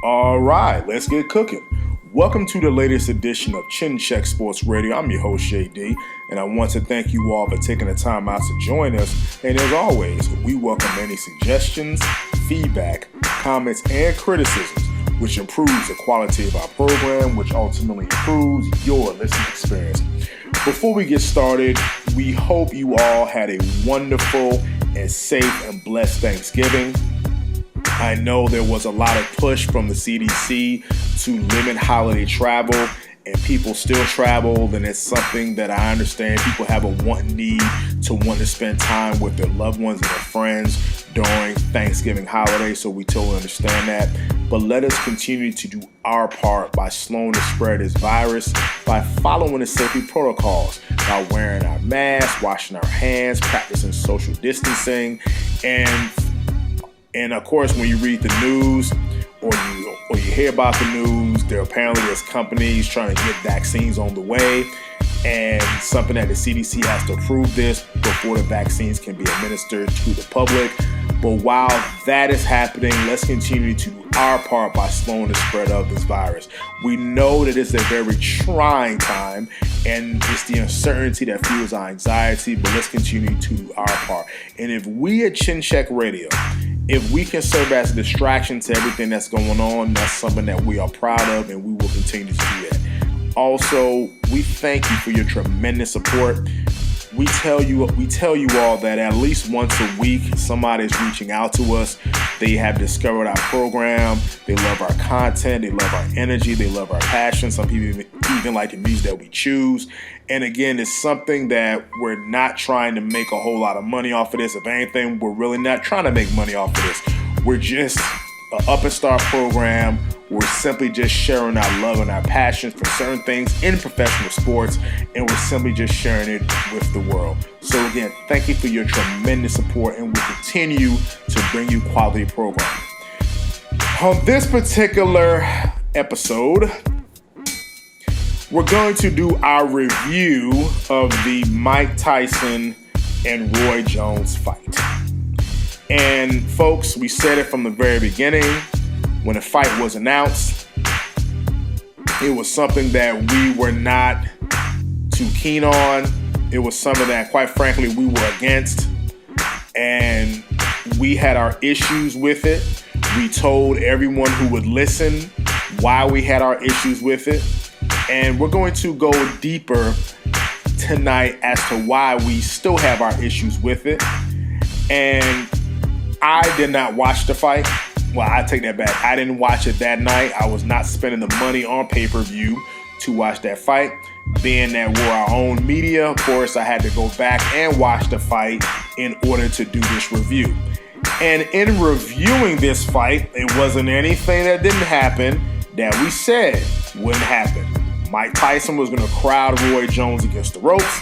All right, let's get cooking. Welcome to the latest edition of Chin Check Sports Radio. I'm your host, JD, and I want to thank you all for taking the time out to join us. And as always, we welcome any suggestions, feedback, comments, and criticisms, which improves the quality of our program, which ultimately improves your listening experience. Before we get started, we hope you all had a wonderful and safe and blessed Thanksgiving. I know there was a lot of push from the CDC to limit holiday travel, and people still travel, and it's something that I understand people have a need to spend time with their loved ones and their friends during Thanksgiving holiday, so we totally understand that. But let us continue to do our part by slowing the spread of this virus, by following the safety protocols, by wearing our masks, washing our hands, practicing social distancing, and of course, when you read the news or you hear about the news, apparently there's companies trying to get vaccines on the way, and something that the CDC has to approve this before the vaccines can be administered to the public. But while that is happening, let's continue to do our part by slowing the spread of this virus. We know that it's a very trying time, and it's the uncertainty that fuels our anxiety, but let's continue to do our part. And if we at Chin Check Radio, if we can serve as a distraction to everything that's going on, that's something that we are proud of, and we will continue to do that. Also, we thank you for your tremendous support. We tell you all that at least once a week, somebody is reaching out to us. They have discovered our program. They love our content. They love our energy. They love our passion. Some people even like the music that we choose. And again, it's something that we're not trying to make a whole lot of money off of this. If anything, we're really not trying to make money off of this. We're just an up and start program. We're simply just sharing our love and our passion for certain things in professional sports, and we're simply just sharing it with the world. So again, thank you for your tremendous support, and we'll continue to bring you quality programming. On this particular episode, we're going to do our review of the Mike Tyson and Roy Jones fight. And folks, we said it from the very beginning. When the fight was announced, it was something that we were not too keen on. It was something that, quite frankly, we were against. And we had our issues with it. We told everyone who would listen why we had our issues with it. And we're going to go deeper tonight as to why we still have our issues with it. And I did not watch the fight. Well, I take that back. I didn't watch it that night. I was not spending the money on pay-per-view to watch that fight. Being that we're our own media, of course, I had to go back and watch the fight in order to do this review. And in reviewing this fight, it wasn't anything that didn't happen that we said wouldn't happen. Mike Tyson was going to crowd Roy Jones against the ropes.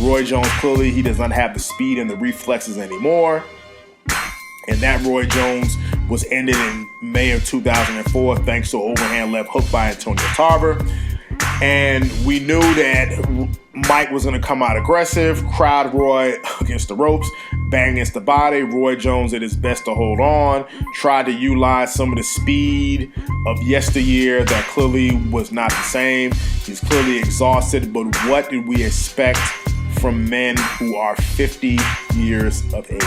Roy Jones, clearly, he does not have the speed and the reflexes anymore. And that Roy Jones was ended in May of 2004 thanks to an overhand left hook by Antonio Tarver. And we knew that Mike was going to come out aggressive, crowd Roy against the ropes, bang against the body. Roy Jones did his best to hold on, tried to utilize some of the speed of yesteryear that clearly was not the same. He's clearly exhausted, but what did we expect from men who are 50 years of age?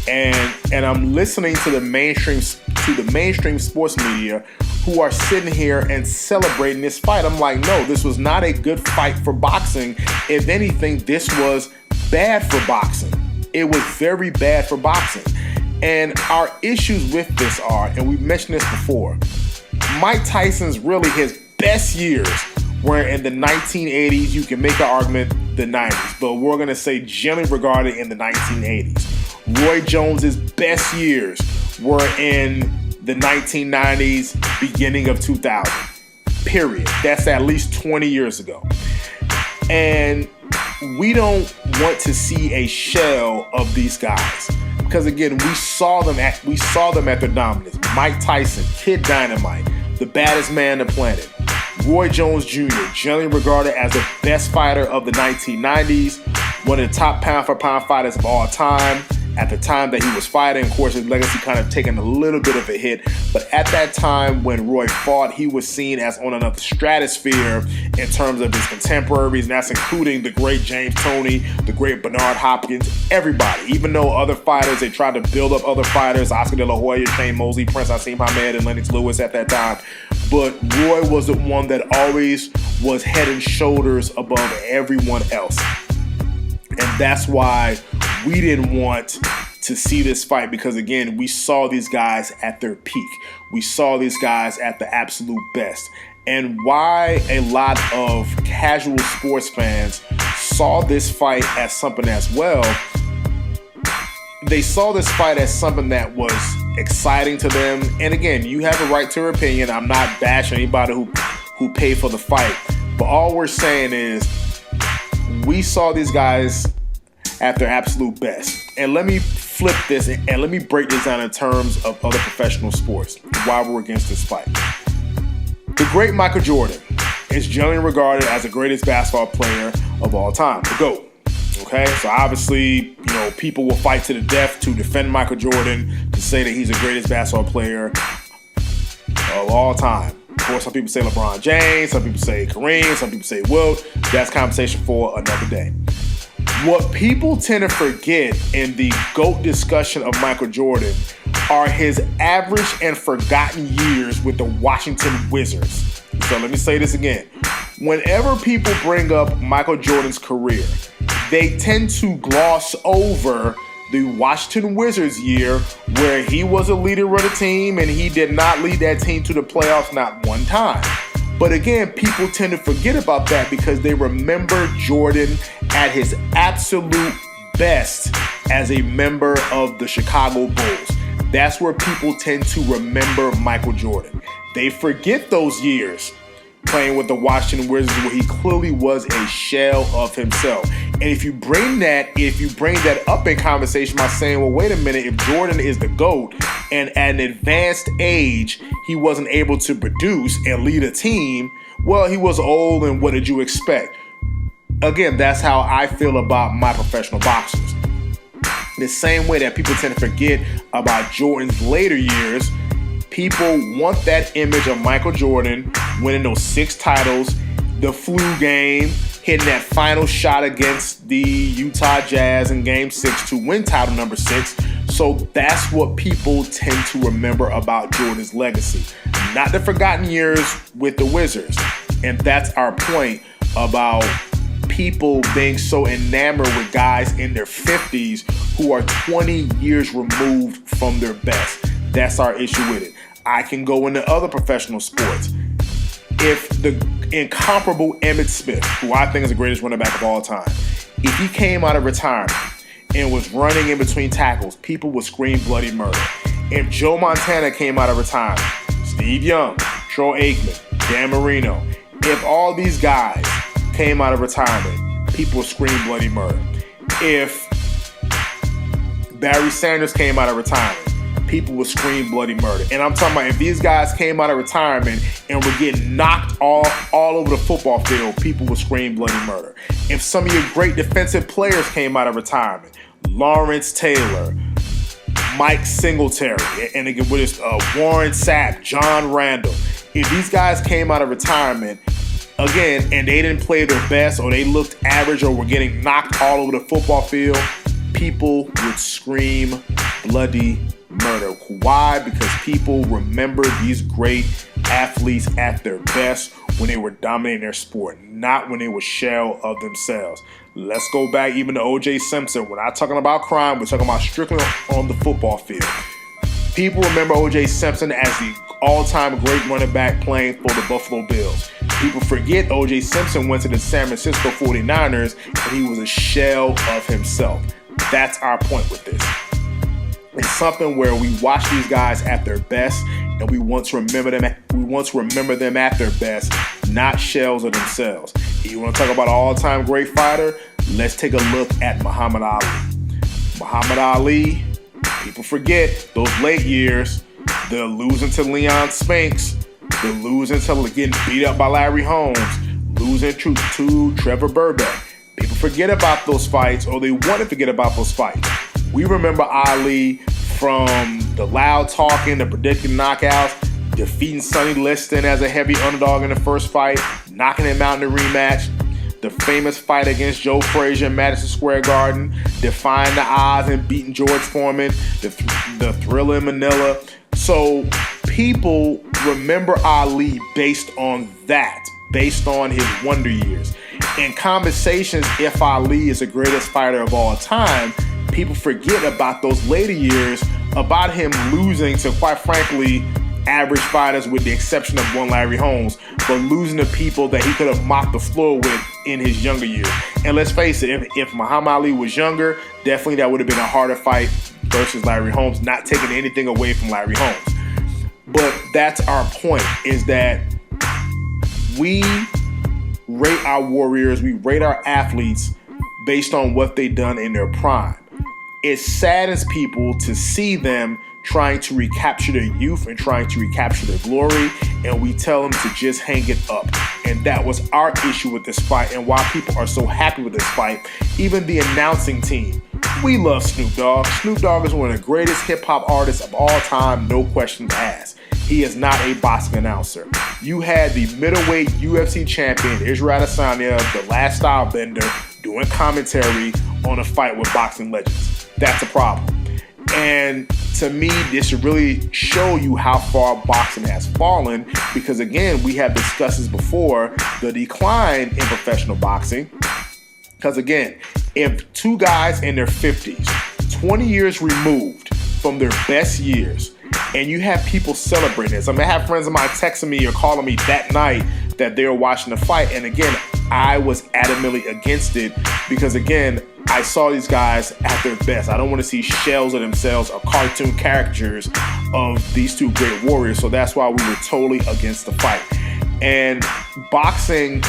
And I'm listening to the mainstream sports media who are sitting here and celebrating this fight. I'm like, no, this was not a good fight for boxing. If anything, this was bad for boxing. It was very bad for boxing. And our issues with this are, and we've mentioned this before, Mike Tyson's really his best years were in the 1980s. You can make an argument the 90s, but we're going to say generally regarded in the 1980s. Roy Jones's best years were in the 1990s, beginning of 2000. Period. That's at least 20 years ago. And we don't want to see a shell of these guys. Because again, we saw them at their dominance. Mike Tyson, Kid Dynamite, the baddest man on the planet. Roy Jones Jr., generally regarded as the best fighter of the 1990s, one of the top pound-for-pound fighters of all time. at the time that he was fighting. Of course, his legacy kind of taken a little bit of a hit. But at that time when Roy fought, he was seen as on another stratosphere in terms of his contemporaries, and that's including the great James Toney, the great Bernard Hopkins, everybody. Even though other fighters, they tried to build up other fighters, Oscar De La Hoya, Shane Mosley, Prince Asim Hamed, and Lennox Lewis at that time. But Roy was the one that always was head and shoulders above everyone else. And that's why we didn't want to see this fight, because again, we saw these guys at their peak. We saw these guys at the absolute best. And why a lot of casual sports fans saw this fight as something as well. They saw this fight as something that was exciting to them. And again, you have a right to your opinion. I'm not bashing anybody who paid for the fight. But all we're saying is we saw these guys at their absolute best. And let me flip this and let me break this down in terms of other professional sports, why we're against this fight. The great Michael Jordan is generally regarded as the greatest basketball player of all time, the GOAT. Okay, so obviously, people will fight to the death to defend Michael Jordan, to say that he's the greatest basketball player of all time. Of course, some people say LeBron James, some people say Kareem, some people say Wilt. That's conversation for another day. What people tend to forget in the GOAT discussion of Michael Jordan are his average and forgotten years with the Washington Wizards. So let me say this again. Whenever people bring up Michael Jordan's career, they tend to gloss over the Washington Wizards year where he was a leader of the team and he did not lead that team to the playoffs not one time. But again, people tend to forget about that because they remember Jordan at his absolute best as a member of the Chicago Bulls. That's where people tend to remember Michael Jordan. They forget those years playing with the Washington Wizards where he clearly was a shell of himself. And if you bring that up in conversation by saying, well, wait a minute, if Jordan is the GOAT and at an advanced age he wasn't able to produce and lead a team, well, he was old and what did you expect? Again, that's how I feel about my professional boxers. The same way that people tend to forget about Jordan's later years, people want that image of Michael Jordan winning those 6 titles, the flu game, hitting that final shot against the Utah Jazz in Game 6 to win title number 6. So that's what people tend to remember about Jordan's legacy, not the forgotten years with the Wizards. And that's our point about people being so enamored with guys in their 50s who are 20 years removed from their best. That's our issue with it. I can go into other professional sports. If the incomparable Emmitt Smith, who I think is the greatest running back of all time, if he came out of retirement and was running in between tackles, people would scream bloody murder. If Joe Montana came out of retirement, Steve Young, Troy Aikman, Dan Marino, if all these guys came out of retirement, people would scream bloody murder. If Barry Sanders came out of retirement, people would scream bloody murder. And I'm talking about if these guys came out of retirement and were getting knocked all over the football field, people would scream bloody murder. If some of your great defensive players came out of retirement, Lawrence Taylor, Mike Singletary, and again with Warren Sapp, John Randall, if these guys came out of retirement, again, and they didn't play their best or they looked average or were getting knocked all over the football field, people would scream bloody murder. Why? Because people remember these great athletes at their best when they were dominating their sport, not when they were shell of themselves. Let's go back even to O.J. Simpson. We're not talking about crime. We're talking about strictly on the football field. People remember O.J. Simpson as the all-time great running back playing for the Buffalo Bills. People forget O.J. Simpson went to the San Francisco 49ers and he was a shell of himself. That's our point with this. It's something where we watch these guys at their best and we want to remember them. We want to remember them at their best, not shells of themselves. If you want to talk about an all-time great fighter, let's take a look at Muhammad Ali. Muhammad Ali, people forget those late years, the losing to Leon Spinks, the losing to getting beat up by Larry Holmes, losing to Trevor Burbank. People forget about those fights, or they want to forget about those fights. We remember Ali from the loud talking, the predicted knockouts, defeating Sonny Liston as a heavy underdog in the first fight, knocking him out in the rematch, the famous fight against Joe Frazier in Madison Square Garden, defying the odds and beating George Foreman, the Thriller in Manila. So people remember Ali based on that, based on his wonder years. In conversations, if Ali is the greatest fighter of all time, people forget about those later years, about him losing to, quite frankly, average fighters with the exception of one Larry Holmes, but losing to people that he could have mopped the floor with in his younger years. And let's face it, if Muhammad Ali was younger, definitely that would have been a harder fight versus Larry Holmes, not taking anything away from Larry Holmes. But that's our point, is that we rate our warriors, we rate our athletes based on what they've done in their prime. It saddens people to see them trying to recapture their youth and trying to recapture their glory, and we tell them to just hang it up. And that was our issue with this fight, and why people are so happy with this fight. Even the announcing team, we love Snoop Dogg. Snoop Dogg is one of the greatest hip-hop artists of all time, no questions asked. He is not a boxing announcer. You had the middleweight UFC champion, Israel Adesanya, the last style bender, doing commentary on a fight with boxing legends. That's a problem. And to me, this should really show you how far boxing has fallen, because again, we have discussed this before, the decline in professional boxing. Because again, if two guys in their 50s, 20 years removed from their best years, and you have people celebrating this. I mean, I have friends of mine texting me or calling me that night that they were watching the fight. And again, I was adamantly against it, because again, I saw these guys at their best. I don't want to see shells of themselves or cartoon caricatures of these two great warriors. So that's why we were totally against the fight. And boxing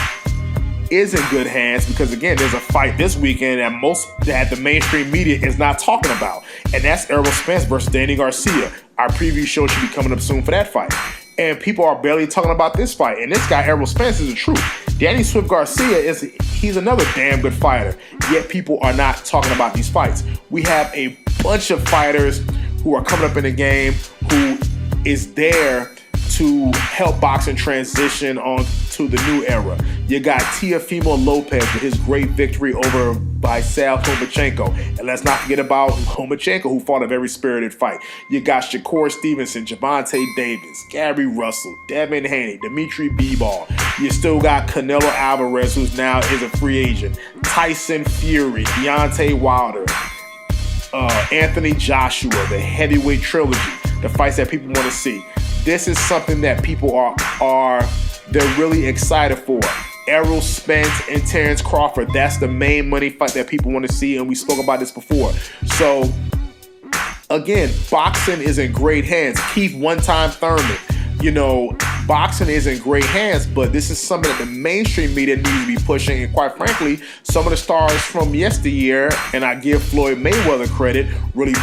is in good hands, because again, there's a fight this weekend that the mainstream media is not talking about, and that's Errol Spence versus Danny Garcia. Our preview show should be coming up soon for that fight, and people are barely talking about this fight. And this guy Errol Spence is the truth. Danny Swift Garcia he's another damn good fighter, yet people are not talking about these fights. We have a bunch of fighters who are coming up in the game who is there to help boxing transition on to the new era. You got Teofimo Lopez with his great victory over Vasyl Lomachenko. And let's not forget about Lomachenko, who fought a very spirited fight. You got Shakur Stevenson, Gervonta Davis, Gary Russell, Devin Haney, Dimitri Bivol. You still got Canelo Alvarez, who's now is a free agent. Tyson Fury, Deontay Wilder, Anthony Joshua, the heavyweight trilogy, the fights that people want to see. This is something that people they're really excited for. Errol Spence and Terrence Crawford, that's the main money fight that people want to see, and we spoke about this before. So, again, boxing is in great hands. Keith One-Time Thurman, boxing is in great hands, but this is something that the mainstream media needs to be pushing, and quite frankly, some of the stars from yesteryear, and I give Floyd Mayweather credit, really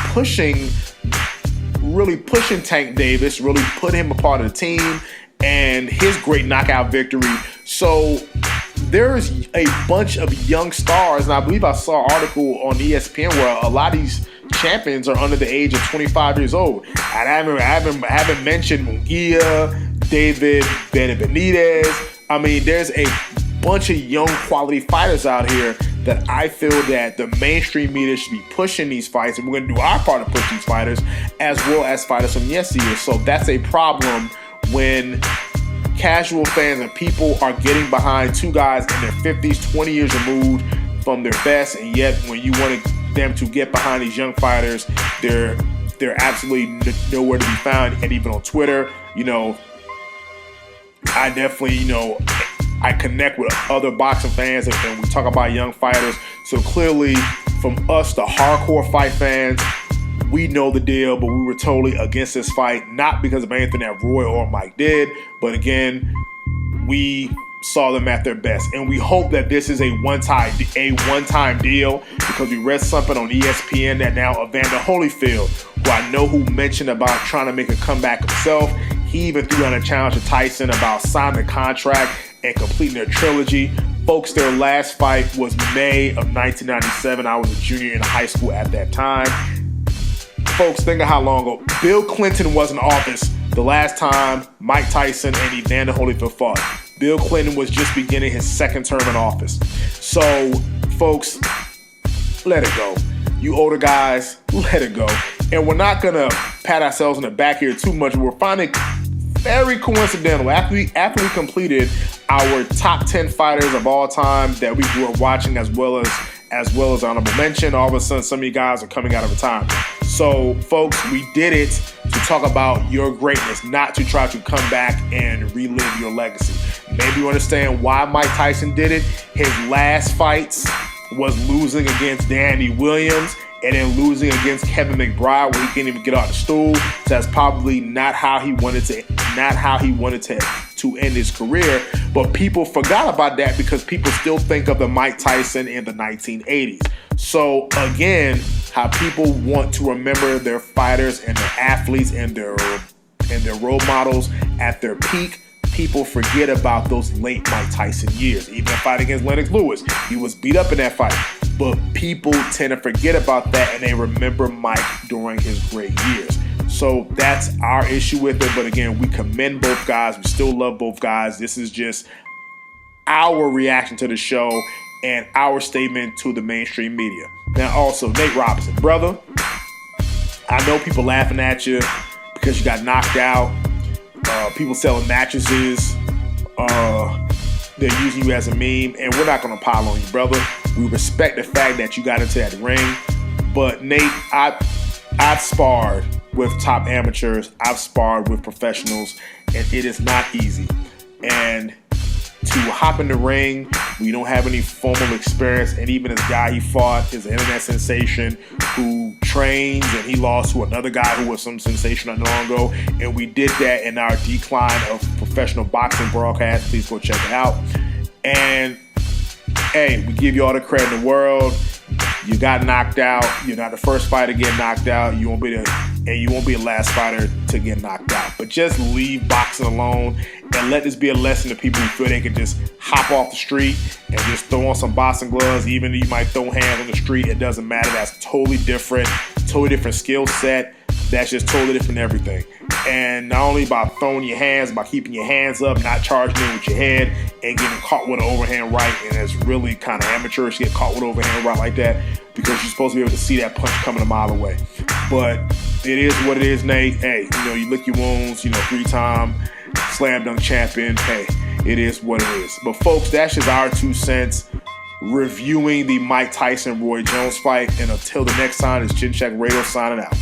pushing Tank Davis, really put him a part of the team, and his great knockout victory. So there's a bunch of young stars, and I believe I saw an article on ESPN where a lot of these champions are under the age of 25 years old. And I haven't mentioned Munguia, David Benavidez. I mean, there's a bunch of young quality fighters out here that I feel that the mainstream media should be pushing these fights, and we're going to do our part to push these fighters as well as fighters from yesteryear. So that's a problem when casual fans and people are getting behind two guys in their 50s, 20 years removed from their best, and yet when you want them to get behind these young fighters, they're absolutely nowhere to be found. And even on Twitter, I definitely, I connect with other boxing fans, and we talk about young fighters. So clearly, from us, the hardcore fight fans, we know the deal, but we were totally against this fight, not because of anything that Roy or Mike did, but again, we saw them at their best. And we hope that this is a one-time deal, because we read something on ESPN that now Evander Holyfield, who I know who mentioned about trying to make a comeback himself, he even threw out a challenge to Tyson about signing a contract and completing their trilogy. Folks, their last fight was May of 1997. I was a junior in high school at that time. Folks, think of how long ago. Bill Clinton was in office the last time Mike Tyson and Evander Holyfield fought. Bill Clinton was just beginning his second term in office. So, folks, let it go. You older guys, let it go. And we're not going to pat ourselves on the back here too much. We're finding very coincidental. After we completed our top 10 fighters of all time that we grew up watching, as well as honorable mention, all of a sudden some of you guys are coming out of retirement. So, folks, we did it to talk about your greatness, not to try to come back and relive your legacy. Maybe you understand why Mike Tyson did it. His last fights was losing against Danny Williams and then losing against Kevin McBride, where he can't even get off the stool. So that's probably not how he wanted to end his career. But people forgot about that because people still think of the Mike Tyson in the 1980s. So again, how people want to remember their fighters and their athletes and their role models at their peak. People forget about those late Mike Tyson years. Even a fight against Lennox Lewis, he was beat up in that fight. But people tend to forget about that and they remember Mike during his great years. So that's our issue with it. But again, we commend both guys. We still love both guys. This is just our reaction to the show and our statement to the mainstream media. Now also, Nate Robinson, brother, I know people laughing at you because you got knocked out. People selling mattresses. They're using you as a meme, and we're not going to pile on you, brother. We respect the fact that you got into that ring. But Nate, I've sparred with top amateurs. I've sparred with professionals, and it is not easy. And to hop in the ring, we don't have any formal experience, and even this guy he fought is an internet sensation who trains, and he lost to another guy who was some sensation not long ago, and we did that in our decline of professional boxing broadcast. Please go check it out. And hey, we give you all the credit in the world. You got knocked out. You're not the first fighter to get knocked out. You won't be the last fighter to get knocked out. But just leave boxing alone and let this be a lesson to people who feel they can just hop off the street and just throw on some boxing gloves. Even if you might throw hands on the street, it doesn't matter. That's totally different skill set. That's just totally different everything. And not only by throwing your hands, by keeping your hands up, not charging in with your head, and getting caught with an overhand right. And it's really kind of amateurish to get caught with an overhand right like that because you're supposed to be able to see that punch coming a mile away. But it is what it is, Nate. Hey, you lick your wounds, 3-time slam dunk champion. Hey, it is what it is. But folks, that's just our 2 cents reviewing the Mike Tyson-Roy Jones fight. And until the next time, it's Chin Check Radio signing out.